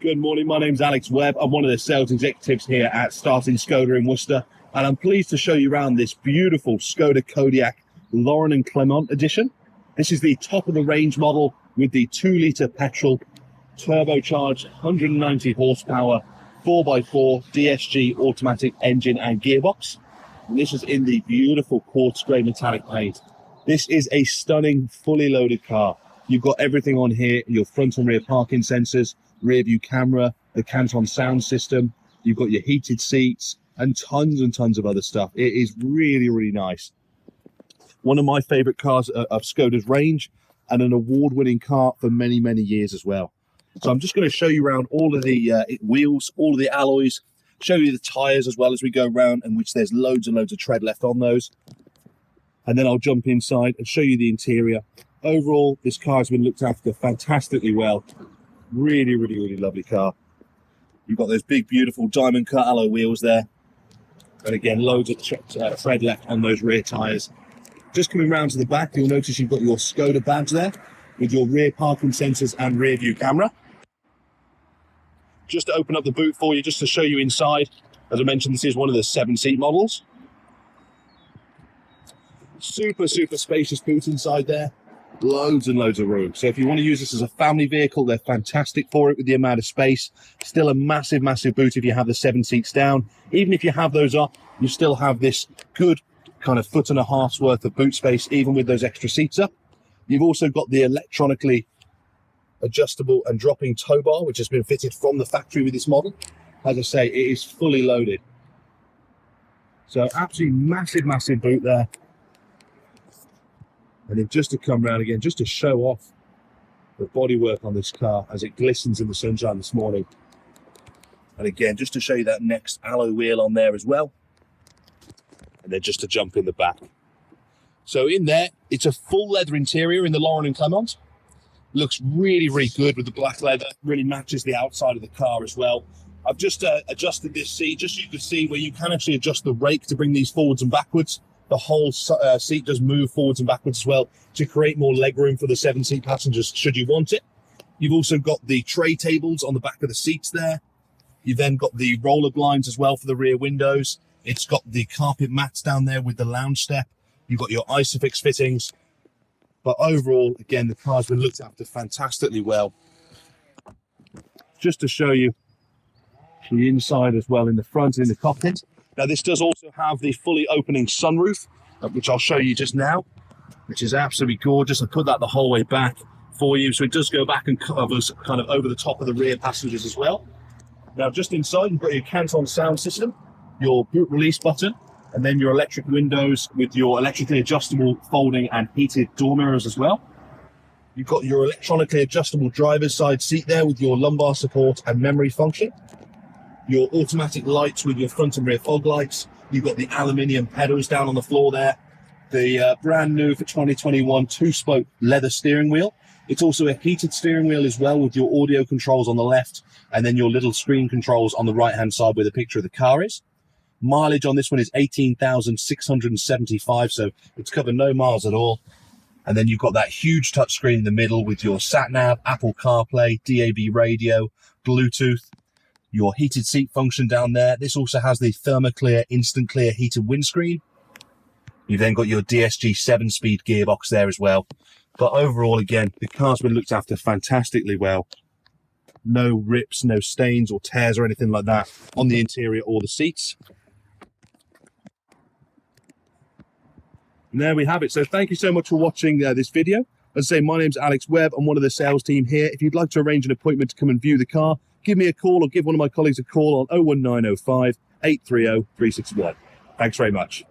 Good morning, my name's Alex Webb. I'm one of the sales executives here at Starting SKODA in Worcester, and I'm pleased to show you around this beautiful SKODA Kodiaq Laurin and Klement edition. This is the top of the range model with the 2-litre petrol, turbocharged, 190 horsepower, 4x4 DSG automatic engine and gearbox. And this is in the beautiful quartz grey metallic paint. This is a stunning, fully loaded car. You've got everything on here, your front and rear parking sensors, rear view camera, the Canton sound system. You've got your heated seats and tons of other stuff. It is really, really nice. One of my favorite cars of SKODA's range, and an award-winning car for many, many years as well. So I'm just going to show you around all of the wheels, all of the alloys, show you the tires as well as we go around, and which there's loads and loads of tread left on those. And then I'll jump inside and show you the interior. Overall, this car has been looked after fantastically well. Really, really, really lovely car. You've got those big, beautiful diamond cut alloy wheels there. And again, loads of tread left on those rear tyres. Just coming round to the back, you'll notice you've got your SKODA badge there with your rear parking sensors and rear view camera. Just to open up the boot for you, just to show you inside. As I mentioned, this is one of the 7-seat models. Super spacious boot inside there. Loads and loads of room. So if you want to use this as a family vehicle, they're fantastic for it with the amount of space. Still a massive boot if you have the 7 seats down. Even if you have those up, you still have this good kind of 1.5 foot worth of boot space, even with those extra seats up. You've also got the electronically adjustable and dropping tow bar, which has been fitted from the factory with this model. As I say, it is fully loaded. So absolutely massive boot there. And then just to come around again, just to show off the bodywork on this car as it glistens in the sunshine this morning. And again, just to show you that next alloy wheel on there as well. And then just to jump in the back. So in there, it's a full leather interior in the Laurin and Klement. Looks really good with the black leather. Really matches the outside of the car as well. I've just adjusted this seat, just so you can see where you can actually adjust the rake to bring these forwards and backwards. The whole seat does move forwards and backwards as well to create more legroom for the 7-seat passengers should you want it. You've also got the tray tables on the back of the seats there. You've then got the roller blinds as well for the rear windows. It's got the carpet mats down there with the lounge step. You've got your ISOFIX fittings. But overall, again, the car's been looked after fantastically well. Just to show you the inside as well in the front and in the cockpit. Now, this does also have the fully opening sunroof, which I'll show you just now, which is absolutely gorgeous. I put that the whole way back for you. So it does go back and covers kind of over the top of the rear passengers as well. Now, just inside, you've got your Canton sound system, your boot release button, and then your electric windows with your electrically adjustable folding and heated door mirrors as well. You've got your electronically adjustable driver's side seat there with your lumbar support and memory function. Your automatic lights with your front and rear fog lights. You've got the aluminium pedals down on the floor there. The brand new for 2021 2-spoke leather steering wheel. It's also a heated steering wheel as well with your audio controls on the left and then your little screen controls on the right-hand side where the picture of the car is. Mileage on this one is 18,675, so it's covered no miles at all. And then you've got that huge touchscreen in the middle with your sat-nav, Apple CarPlay, DAB radio, Bluetooth. Your heated seat function down there. This also has the ThermoClear Instant Clear heated windscreen. You've then got your DSG 7-speed gearbox there as well. But overall, again, the car's been looked after fantastically well. No rips, no stains or tears or anything like that on the interior or the seats. And there we have it. So thank you so much for watching this video. As I say, my name's Alex Webb. I'm one of the sales team here. If you'd like to arrange an appointment to come and view the car, give me a call or give one of my colleagues a call on 01905 830 361. Thanks very much.